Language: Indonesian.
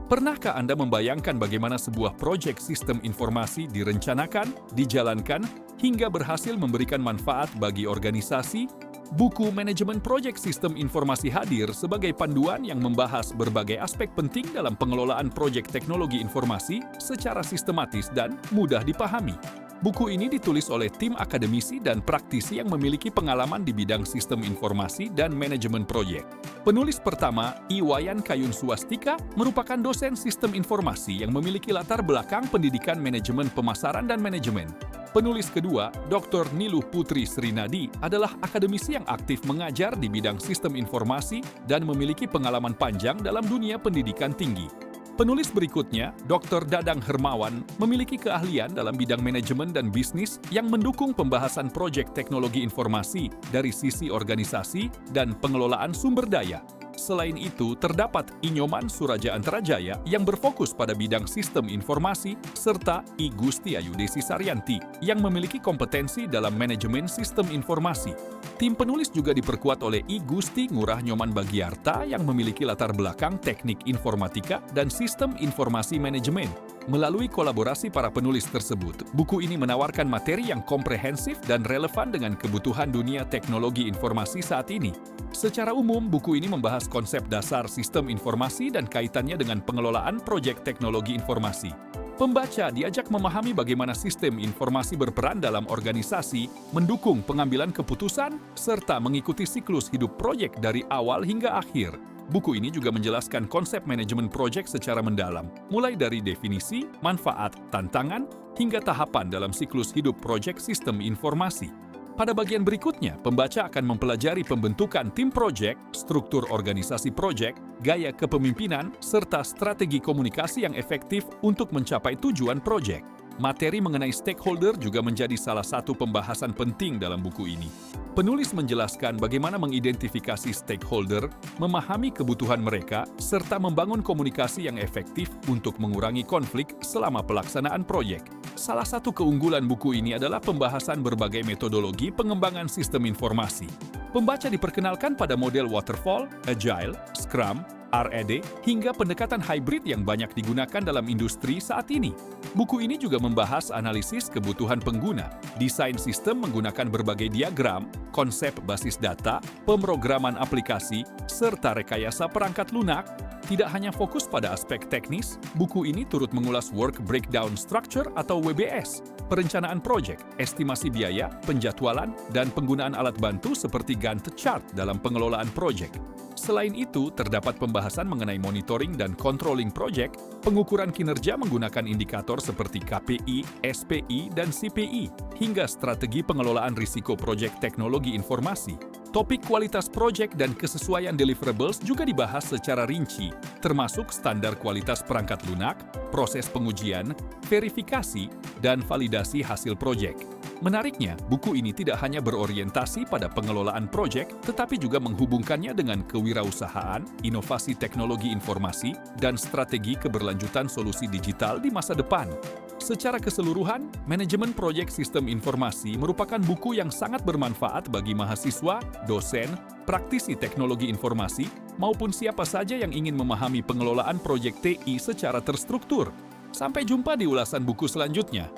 Pernahkah Anda membayangkan bagaimana sebuah proyek sistem informasi direncanakan, dijalankan, hingga berhasil memberikan manfaat bagi organisasi? Buku Manajemen Proyek Sistem Informasi hadir sebagai panduan yang membahas berbagai aspek penting dalam pengelolaan proyek teknologi informasi secara sistematis dan mudah dipahami. Buku ini ditulis oleh tim akademisi dan praktisi yang memiliki pengalaman di bidang sistem informasi dan manajemen proyek. Penulis pertama, Iwayan Kayun Swastika, merupakan dosen sistem informasi yang memiliki latar belakang pendidikan manajemen pemasaran dan manajemen. Penulis kedua, Dr. Niluh Putri Srinadi, adalah akademisi yang aktif mengajar di bidang sistem informasi dan memiliki pengalaman panjang dalam dunia pendidikan tinggi. Penulis berikutnya, Dr. Dadang Hermawan, memiliki keahlian dalam bidang manajemen dan bisnis yang mendukung pembahasan proyek teknologi informasi dari sisi organisasi dan pengelolaan sumber daya. Selain itu, terdapat Inyoman Suraja Antarajaya yang berfokus pada bidang sistem informasi, serta I Gustiayu Desi Saryanti yang memiliki kompetensi dalam manajemen sistem informasi. Tim penulis juga diperkuat oleh I Gusti Ngurah Nyoman Bagiarta yang memiliki latar belakang teknik informatika dan sistem informasi manajemen. Melalui kolaborasi para penulis tersebut, buku ini menawarkan materi yang komprehensif dan relevan dengan kebutuhan dunia teknologi informasi saat ini. Secara umum, buku ini membahas konsep dasar sistem informasi dan kaitannya dengan pengelolaan proyek teknologi informasi. Pembaca diajak memahami bagaimana sistem informasi berperan dalam organisasi, mendukung pengambilan keputusan, serta mengikuti siklus hidup proyek dari awal hingga akhir. Buku ini juga menjelaskan konsep manajemen proyek secara mendalam, mulai dari definisi, manfaat, tantangan, hingga tahapan dalam siklus hidup proyek sistem informasi. Pada bagian berikutnya, pembaca akan mempelajari pembentukan tim proyek, struktur organisasi proyek, gaya kepemimpinan, serta strategi komunikasi yang efektif untuk mencapai tujuan proyek. Materi mengenai stakeholder juga menjadi salah satu pembahasan penting dalam buku ini. Penulis menjelaskan bagaimana mengidentifikasi stakeholder, memahami kebutuhan mereka, serta membangun komunikasi yang efektif untuk mengurangi konflik selama pelaksanaan proyek. Salah satu keunggulan buku ini adalah pembahasan berbagai metodologi pengembangan sistem informasi. Pembaca diperkenalkan pada model waterfall, agile, scrum, RED, hingga pendekatan hybrid yang banyak digunakan dalam industri saat ini. Buku ini juga membahas analisis kebutuhan pengguna, desain sistem menggunakan berbagai diagram, konsep basis data, pemrograman aplikasi, serta rekayasa perangkat lunak. Tidak hanya fokus pada aspek teknis, buku ini turut mengulas Work Breakdown Structure atau WBS, perencanaan proyek, estimasi biaya, penjadwalan, dan penggunaan alat bantu seperti Gantt chart dalam pengelolaan proyek. Selain itu, terdapat pembahasan mengenai monitoring dan controlling proyek, pengukuran kinerja menggunakan indikator seperti KPI, SPI, dan CPI, hingga strategi pengelolaan risiko proyek teknologi informasi. Topik kualitas proyek dan kesesuaian deliverables juga dibahas secara rinci, termasuk standar kualitas perangkat lunak, proses pengujian, verifikasi, dan validasi hasil proyek. Menariknya, buku ini tidak hanya berorientasi pada pengelolaan proyek, tetapi juga menghubungkannya dengan kewirausahaan, inovasi teknologi informasi, dan strategi keberlanjutan solusi digital di masa depan. Secara keseluruhan, Manajemen Proyek Sistem Informasi merupakan buku yang sangat bermanfaat bagi mahasiswa, dosen, praktisi teknologi informasi, maupun siapa saja yang ingin memahami pengelolaan proyek TI secara terstruktur. Sampai jumpa di ulasan buku selanjutnya.